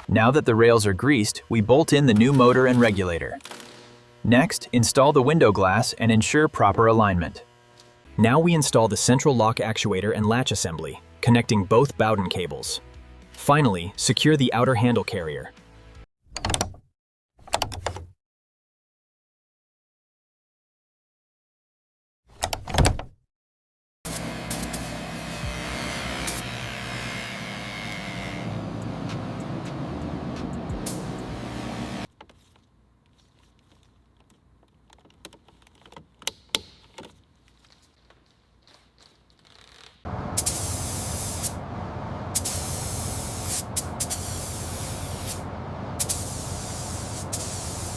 Now that the rails are greased, we bolt in the new motor and regulator. Next, install the window glass and ensure proper alignment. Now we install the central lock actuator and latch assembly, connecting both Bowden cables. Finally, secure the outer handle carrier.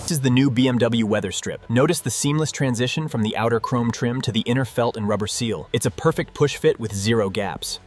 This is the new BMW weather strip. Notice the seamless transition from the outer chrome trim to the inner felt and rubber seal. It's a perfect push fit with zero gaps.